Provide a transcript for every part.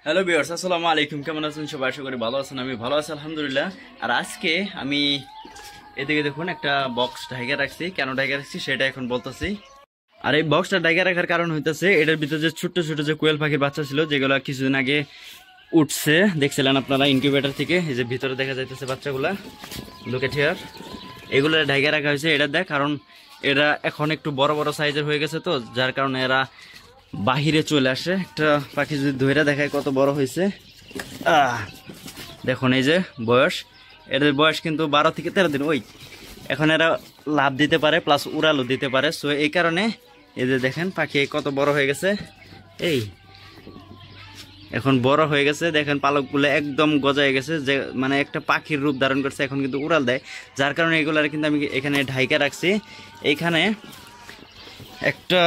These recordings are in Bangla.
হ্যালো ভিউয়ার্স, আসসালামু আলাইকুম। কেমন আছেন সবাই? আশা করি ভালো আছেন। আমি ভালো আছি আলহামদুলিল্লাহ। আর আজকে আমি এদিকে দেখুন একটা বক্স ঢাইকা রাখছি। কেন ঢাইকা রাখছি সেটা এখন বলতেছি। আর এই বক্সটা ঢাইকা রাখার কারণ হইতেছে এটার ভিতরে যে ছোট্ট ছোট যে কোয়েল পাখির বাচ্চা ছিল যেগুলো কিছুদিন আগে উঠছে, দেখছিলেন আপনারা ইনকিউবেটর থেকে। এই যে ভিতরে দেখা যাইতেছে বাচ্চাগুলা, লুক এট হিয়ার। এগুলো ঢাইকা রাখা হয়েছে এটা দেখ, কারণ এরা এখন একটু বড় বড় সাইজের হয়ে গেছে, তো যার কারণে এরা বাহিরে চলে আসে। একটা পাখি যদি ধরে দেখায় কত বড় হয়েছে, দেখুন এই যে বয়স, এদের বয়স কিন্তু 12 থেকে 13 দিন। ওই এখন এরা লাভ দিতে পারে প্লাস উড়ালও দিতে পারে। সো এই কারণে এই যে দেখেন পাখি কত বড় হয়ে গেছে। এই এখন বড় হয়ে গেছে, দেখেন পালকগুলো একদম গজায় গেছে, যে মানে একটা পাখির রূপ ধারণ করছে, এখন কিন্তু উড়াল দেয়। যার কারণে এগুলার কিন্তু আমি এখানে ঢাইকা রাখছি। এইখানে একটা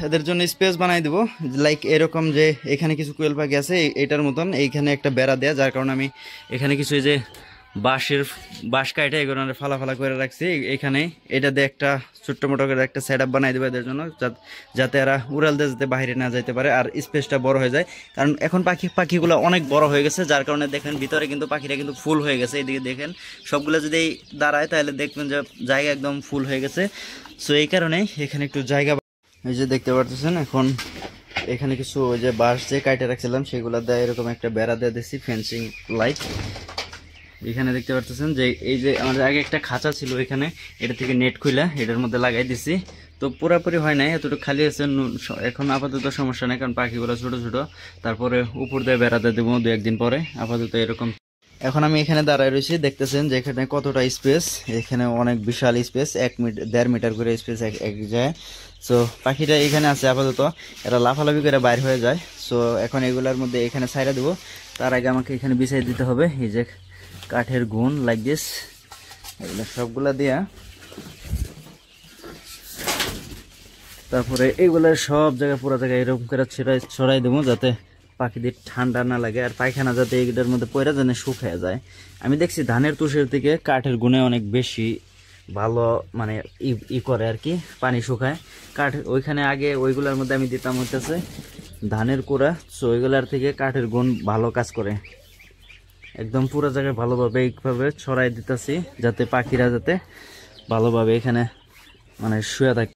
এদের জন্য স্পেস বানাই দেবো, লাইক এরকম যে এখানে কিছু কোয়েল পাখি আছে এইটার মতন, এইখানে একটা বেড়া দেয়া। যার কারণে আমি এখানে কিছু এই যে বাঁশ কাইটা এগুলো ফালা ফালা করে রাখছি এখানে। এটা দিয়ে একটা ছোট্ট মোটো করে একটা সেট আপ বানাই দেবো এদের জন্য, যাতে এরা উড়াল দিয়ে যাতে বাইরে না যাইতে পারে আর স্পেসটা বড় হয়ে যায়। কারণ এখন পাখিগুলো অনেক বড় হয়ে গেছে, যার কারণে দেখেন ভিতরে কিন্তু পাখিটা কিন্তু ফুল হয়ে গেছে। এইদিকে দেখেন সবগুলো যদি দাঁড়ায় তাহলে দেখবেন যে জায়গা একদম ফুল হয়ে গেছে। সো এই কারণে এখানে একটু জায়গা, এই যে দেখতে পাচ্ছেন এখন এখানে কিছু ওই যে বাঁশ যে কাটে রাখছিলাম সেগুলো দিয়ে এরকম একটা বেড়া দিয়ে দিচ্ছি, ফেন্সিং লাইট। এখানে দেখতে পাচ্ছেন যে এই যে আমাদের আগে একটা খাঁচা ছিল, এখানে এটা থেকে নেট খুলে এটার মধ্যে লাগাই দিছি। তো পুরোপুরি হয় নাই, এতটুকু খালি আছে। এখন আপাতত সমস্যা নেই, কারণ পাখিগুলো ছোট ছোট। তারপরে উপর দিয়ে বেড়াতে দেবো 2-1 দিন পরে। আপাতত এরকম। এখন আমি এখানে দাঁড়ায় রয়েছি, দেখতেছেন যে এখানে কতটা স্পেস। এখানে অনেক বিশাল স্পেস, 1-1.5 মিটার করে স্পেস এক জায়গায়। সো পাখিটা এখানে আছে আপাতত, এরা লাফালাফি করে বাইর হয়ে যায়। সো এখন এগুলার মধ্যে এখানে ছাইড়া দেবো। তার আগে আমাকে এখানে বিছাই দিতে হবে এই যে কাঠের গুণ, লাইক দিস। এগুলো সবগুলা দিয়া তারপরে এগুলো সব জায়গায় পুরো জায়গায় এরকম করে ছড়াই দেবো, যাতে পাখিদের ঠান্ডা না লাগে আর পায়খানা যাতে এগুলোর মধ্যে পয়রা যেন শুকিয়ে যায়। আমি দেখছি ধানের তুষের থেকে কাঠের গুণে অনেক বেশি ভালো, মানে করে আর কি, পানি শুকায়। কাঠ ওইখানে আগে ওইগুলোর মধ্যে আমি দিতাম হইতেছে ধানের কুড়া। সো ওইগুলার থেকে কাঠের গুণ ভালো কাজ করে। একদম পুরো জায়গায় ভালোভাবে এইভাবে ছড়াই দিতেছি, যাতে পাখিরা যাতে ভালোভাবে এখানে মানে শুয়ে থাকে।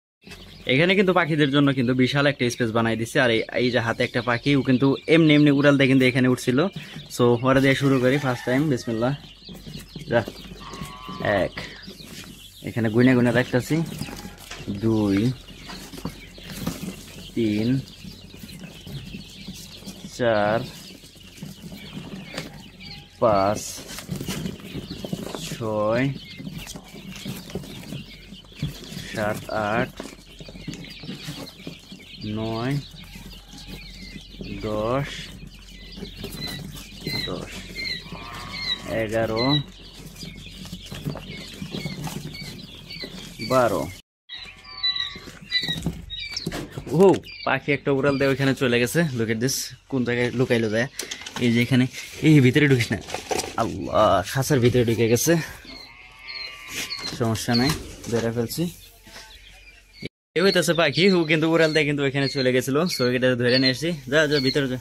এখানে কিন্তু পাখিদের জন্য কিন্তু বিশাল একটা স্পেস বানাই দিচ্ছে। আর এই যে হাতে একটা পাখি, ও কিন্তু এমনি এমনি উড়াল দিয়ে কিন্তু এখানে উঠছিল। সো ওরা দিয়ে শুরু করি ফার্স্ট টাইম। বিসমিল্লাহ। যা 1, এখানে গুনে গুনে রাখতেছি 2, 3, 4, 5, 6, 7, 8, 9, 10, 11, 12। ও পাখি একটা উড়াল দিয়ে ওইখানে চলে গেছে। লুক এট দিস, কোন জায়গায় লুকাইলো যায়। এই যে এখানে, এই ভিতরে ঢুকিস না, আল্লাহ, খাঁচার ভিতরে ঢুকে গেছে। সমস্যা নাই, ধরে ফেলছি। এই হইতেছে পাখি, ও কিন্তু উড়াল দিয়ে কিন্তু ওইখানে চলে গেছিল। সো এটা ধরে নিয়ে এসছি। যা যা ভিতরে যা।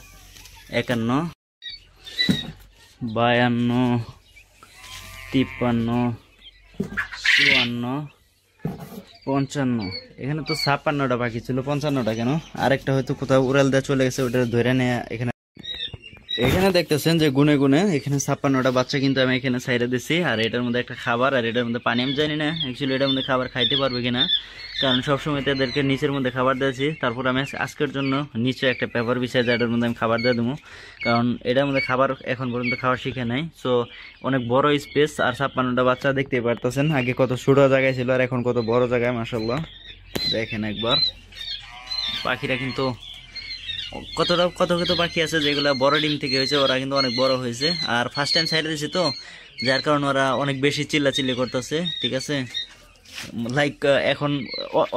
51, 52, 53, 54, 55। এখানে তো 56টা পাখি ছিল, 55টা কেন? আরেকটা হয়তো কোথাও উড়াল দিয়ে চলে গেছে, ওটা ধরে নিয়ে এখানে। এখানে দেখতেছেন যে গুনে গুনে এখানে 56টা বাচ্চা কিন্তু আমি এখানে সাইডে দিছি। আর এটার মধ্যে একটা খাবার, আর এটার মধ্যে পানি। আমি জানি না অ্যাকচুয়ালি এটার মধ্যে খাবার খাইতে পারবে কিনা, কারণ সবসময় তাদেরকে নিচের মধ্যে খাবার দিয়েছি। তারপর আমি আজকের জন্য নিচে একটা পেপার বিছাই যায়, এটার মধ্যে আমি খাবার দিয়ে দেবো, কারণ এটার মধ্যে খাবার এখন পর্যন্ত খাওয়া শিখে নাই। সো অনেক বড় স্পেস, আর 56টা বাচ্চা দেখতেই পারতেছেন। আগে কত ছোট জায়গায় ছিল আর এখন কত বড় জায়গায়, মাশাআল্লাহ। দেখেন একবার পাখিরা কিন্তু কত কত পাখি আছে যেগুলো বড় ডিম থেকে হয়েছে, ওরা কিন্তু অনেক বড় হয়েছে। আর ফার্স্ট টাইম সাইডে দিয়েছি তো, যার কারণে ওরা অনেক বেশি চিল্লাচিল্লি করতেছে, ঠিক আছে। লাইক এখন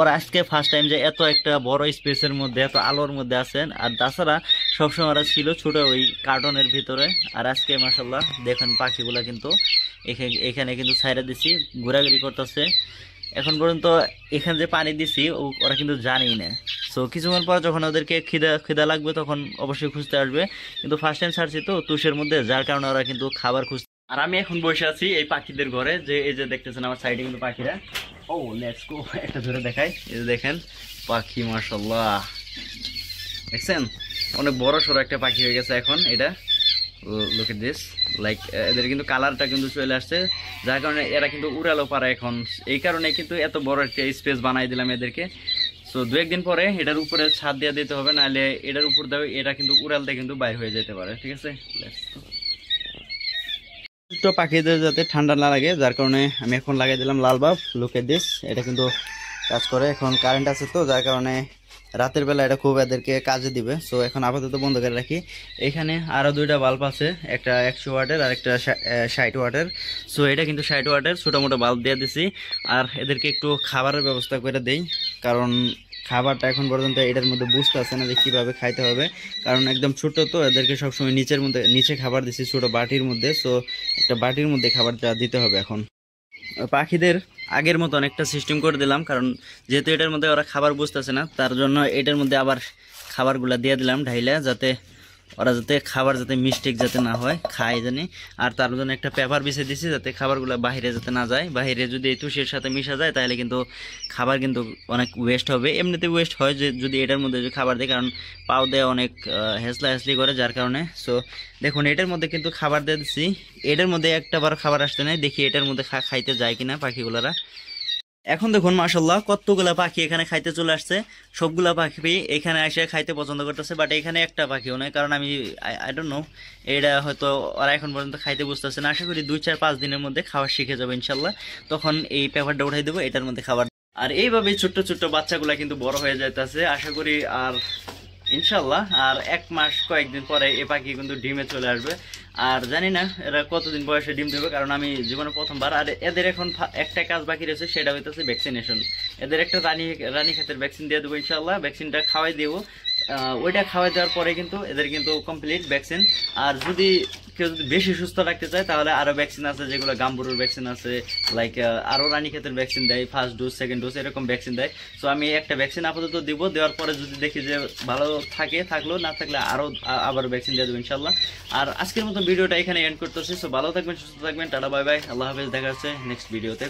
ওরা আজকে ফার্স্ট টাইম যে এত একটা বড় স্পেসের মধ্যে এত আলোর মধ্যে আছেন। আর তাছাড়া সবসময় ওরা ছিল ছোট ওই কার্টনের ভিতরে। আর আজকে মাশাআল্লাহ দেখেন পাখিগুলা কিন্তু এখানে কিন্তু ছাইড়া দিছি, ঘোরাঘুরি করতেছে। এখন পর্যন্ত এখানে যে পানি দিছি ওরা কিন্তু জানেই না। সো কিছুক্ষণ পর যখন ওদেরকে খিদা লাগবে তখন অবশ্যই খুঁজতে আসবে, কিন্তু ফার্স্ট টাইম ছাড়ছি তো তুষের মধ্যে, যার কারণে ওরা কিন্তু খাবার খুঁজতে। আর আমি এখন বসে আছি এই পাখিদের ঘরে, যে এই যে দেখতেছেন আমার সাইডে কিন্তু পাখিরা। ও লেটস গো, একটা ধরে দেখাই, এই যে দেখেন পাখি, মাশাআল্লাহ দেখছেন অনেক বড় সড়ো একটা পাখি হয়ে গেছে এখন এটা। লুক এট দিস, লাইক এদের কিন্তু কালারটা কিন্তু চলে আসছে, যার কারণে এরা কিন্তু উড়ালো পারে এখন। এই কারণে কিন্তু এত বড় একটা স্পেস বানাই দিলাম এদেরকে। সো 2-1 দিন পরে এটার উপরে ছাদ দিয়ে দিতে হবে, নাহলে এটার উপর দেওয়া এটা কিন্তু উড়ালতে কিন্তু বাইর হয়ে যেতে পারে। ঠিক আছে, তো পাখিদের যাতে ঠান্ডা না লাগে, যার কারণে আমি এখন লাগিয়ে দিলাম লাল বাল্ব। লুক এট দিস, এটা কিন্তু কাজ করে। এখন কারেন্ট আছে তো, যার কারণে রাতের বেলা এটা খুব এদেরকে কাজে দিবে। সো এখন আপাতত বন্ধ করে রাখি। এখানে আরও 2টা বাল্ব আছে, একটা 100 ওয়াটের আর একটা 60 ওয়াটের। সো এটা কিন্তু 60 ওয়াটের ছোটো মোটো বাল্ব দিয়ে দিছি। আর এদেরকে একটু খাবারের ব্যবস্থা করে দেই, কারণ খাবারটা এখন পর্যন্ত এটার মধ্যে বুঝতে আছে না যে কীভাবে খাইতে হবে, কারণ একদম ছোট তো। এদেরকে সবসময় নিচে খাবার দিছি ছোটো বাটির মধ্যে। সো একটা বাটির মধ্যে খাবারটা দিতে হবে এখন। পাখিদের আগের মতো অনেকটা সিস্টেম করে দিলাম, কারণ যেহেতু এটার মধ্যে ওরা খাবার বুঝতেছে না, তার জন্য এটার মধ্যে আবার খাবারগুলো দিয়ে দিলাম ঢাইলা, যাতে ওরা খাবার মিস্টেক যাতে না হয়, খায় জানি। আর তার জন্য একটা পেপার বিছিয়ে দিছি, যাতে খাবারগুলো বাইরে যাতে না যায়। বাইরে যদি এই তুষের সাথে মিশা যায় তাহলে কিন্তু খাবার কিন্তু অনেক ওয়েস্ট হবে। এমনিতে ওয়েস্ট হয় যে যদি এটার মধ্যে খাবার দেয়, কারণ পাও দেয় অনেক হেসলি করে, যার কারণে। সো দেখুন এটার মধ্যে কিন্তু খাবার দিয়ে দিচ্ছি, এটার মধ্যে একটাবার খাবার আসতে নাই, দেখি এটার মধ্যে খাইতে যায় কিনা পাখিগুলারা। এখন দেখুন মাশাআল্লাহ কতগুলা পাখি এখানে খাইতে চলে আসছে। সবগুলা পাখি এখানে এসে খাইতে পছন্দ করতেছে, বাট এখানে একটা পাখিও নয়, কারণ আমি আই ডোন্ট নো, এটা হয়তো ওরা এখন পর্যন্ত খাইতে বুঝতেছে না। আশা করি 2-4-5 দিনের মধ্যে খাওয়া শিখে যাবে ইনশাল্লাহ, তখন এই পেপারটা উঠাই দেবো, এটার মধ্যে খাবার। আর এইভাবেই ছোট্ট ছোট্ট বাচ্চাগুলা কিন্তু বড় হয়ে যাইতেছে আশা করি। আর ইনশাল্লাহ আর 1 মাস কয়েকদিন পরে এ পাখি কিন্তু ডিমে চলে আসবে। আর জানি না এরা কতদিন বয়সে ডিম দেবে, কারণ আমি জীবনে প্রথমবার। আর এদের এখন একটা কাজ বাকি রয়েছে, সেটা হইতেছে ভ্যাকসিনেশন। এদের একটা রানী ক্ষেতের ভ্যাকসিন দিয়ে দেবো ইনশাল্লাহ, ভ্যাকসিনটা খাওয়াই দেবো। ওইটা খাওয়াই দেওয়ার পরে কিন্তু এদের কিন্তু কমপ্লিট ভ্যাকসিন। আর যদি কেউ যদি বেশি সুস্থ রাখতে চায় তাহলে আরও ভ্যাকসিন আছে, যেগুলো গাম্বুরুর ভ্যাকসিন আছে, লাইক আরও রানীক্ষেতের ভ্যাকসিন দেয়, ফার্স্ট ডোজ সেকেন্ড ডোজ এরকম ভ্যাকসিন দেয়। সো আমি একটা ভ্যাকসিন আপাতত দিব, দেওয়ার পরে যদি দেখি যে ভালো থাকলো, না থাকলে আবার ভ্যাকসিন দিয়ে দেবো ইনশাল্লাহ। আর আজকের মতো ভিডিওটা এখানে এন্ড করতেছি। সো ভালো থাকবেন, সুস্থ থাকবেন, টাটা বাই বাই, আল্লাহ হাফেজ, দেখা হচ্ছে নেক্সট ভিডিওতে।